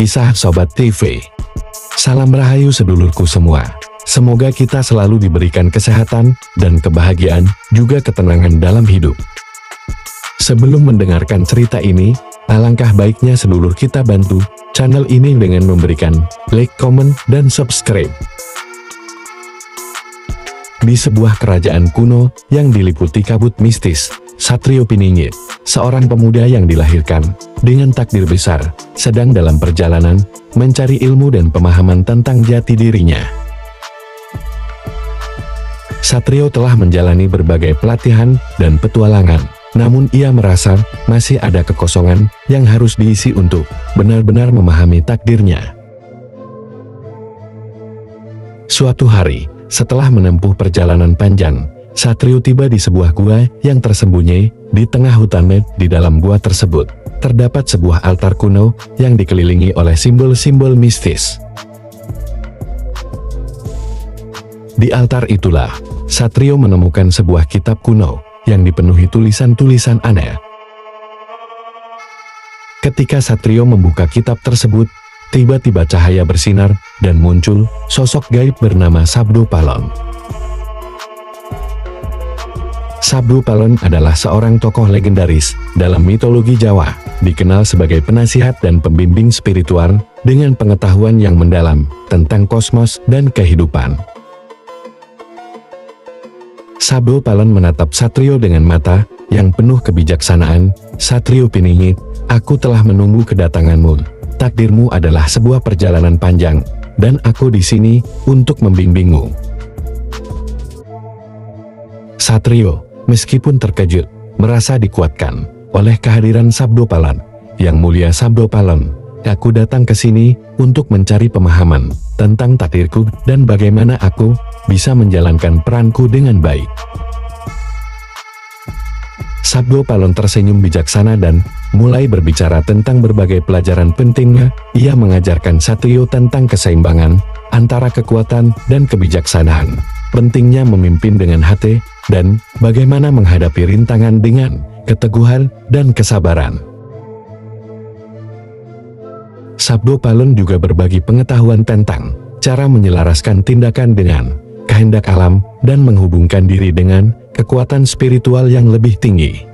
Kisah Sobat TV. Salam rahayu sedulurku semua. Semoga kita selalu diberikan kesehatan dan kebahagiaan, juga ketenangan dalam hidup. Sebelum mendengarkan cerita ini, alangkah baiknya sedulur kita bantu channel ini dengan memberikan like, komen, dan subscribe. Di sebuah kerajaan kuno yang diliputi kabut mistis, Satrio Piningit, seorang pemuda yang dilahirkan dengan takdir besar, sedang dalam perjalanan mencari ilmu dan pemahaman tentang jati dirinya. Satrio telah menjalani berbagai pelatihan dan petualangan, namun ia merasa masih ada kekosongan yang harus diisi untuk benar-benar memahami takdirnya. Suatu hari, setelah menempuh perjalanan panjang, Satrio tiba di sebuah gua yang tersembunyi di tengah hutan. Di dalam gua tersebut, terdapat sebuah altar kuno yang dikelilingi oleh simbol-simbol mistis. Di altar itulah, Satrio menemukan sebuah kitab kuno yang dipenuhi tulisan-tulisan aneh. Ketika Satrio membuka kitab tersebut, tiba-tiba cahaya bersinar dan muncul sosok gaib bernama Sabdo Palon. Sabdo Palon adalah seorang tokoh legendaris dalam mitologi Jawa, dikenal sebagai penasihat dan pembimbing spiritual dengan pengetahuan yang mendalam tentang kosmos dan kehidupan. Sabdo Palon menatap Satrio dengan mata yang penuh kebijaksanaan. "Satrio Piningit, aku telah menunggu kedatanganmu. Takdirmu adalah sebuah perjalanan panjang, dan aku di sini untuk membimbingmu." Satrio, meskipun terkejut, merasa dikuatkan oleh kehadiran Sabdo Palon. "Yang mulia Sabdo Palon, aku datang ke sini untuk mencari pemahaman tentang takdirku dan bagaimana aku bisa menjalankan peranku dengan baik." Sabdo Palon tersenyum bijaksana dan mulai berbicara tentang berbagai pelajaran pentingnya. Ia mengajarkan Satrio tentang keseimbangan antara kekuatan dan kebijaksanaan, pentingnya memimpin dengan hati, dan bagaimana menghadapi rintangan dengan keteguhan dan kesabaran. Sabdo Palon juga berbagi pengetahuan tentang cara menyelaraskan tindakan dengan kehendak alam dan menghubungkan diri dengan kekuatan spiritual yang lebih tinggi.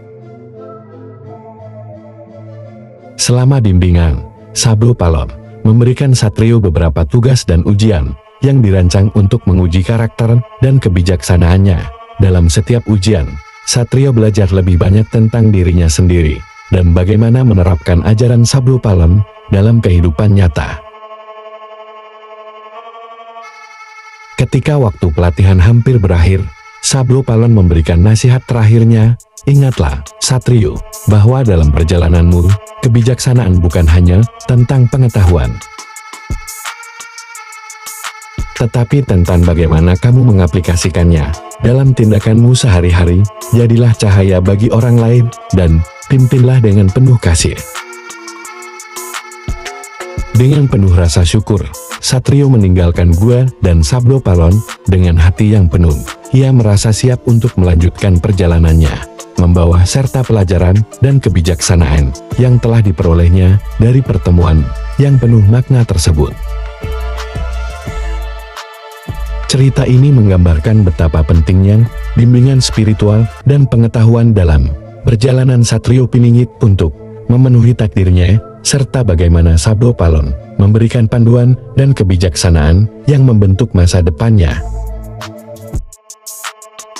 Selama bimbingan, Sabdo Palon memberikan Satrio beberapa tugas dan ujian yang dirancang untuk menguji karakter dan kebijaksanaannya. Dalam setiap ujian, Satrio belajar lebih banyak tentang dirinya sendiri dan bagaimana menerapkan ajaran Sabdo Palon dalam kehidupan nyata. Ketika waktu pelatihan hampir berakhir, Sabdo Palon memberikan nasihat terakhirnya. "Ingatlah, Satrio, bahwa dalam perjalananmu, kebijaksanaan bukan hanya tentang pengetahuan, tetapi tentang bagaimana kamu mengaplikasikannya dalam tindakanmu sehari-hari. Jadilah cahaya bagi orang lain, dan pimpinlah dengan penuh kasih." Dengan penuh rasa syukur, Satrio meninggalkan gua dan Sabdo Palon dengan hati yang penuh. Ia merasa siap untuk melanjutkan perjalanannya, membawa serta pelajaran dan kebijaksanaan yang telah diperolehnya dari pertemuan yang penuh makna tersebut. Cerita ini menggambarkan betapa pentingnya bimbingan spiritual dan pengetahuan dalam perjalanan Satrio Piningit untuk memenuhi takdirnya, serta bagaimana Sabdo Palon memberikan panduan dan kebijaksanaan yang membentuk masa depannya.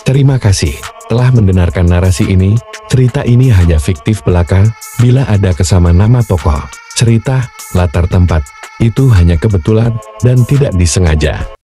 Terima kasih telah mendengarkan narasi ini. Cerita ini hanya fiktif belaka. Bila ada kesamaan nama tokoh, cerita, latar tempat, itu hanya kebetulan dan tidak disengaja.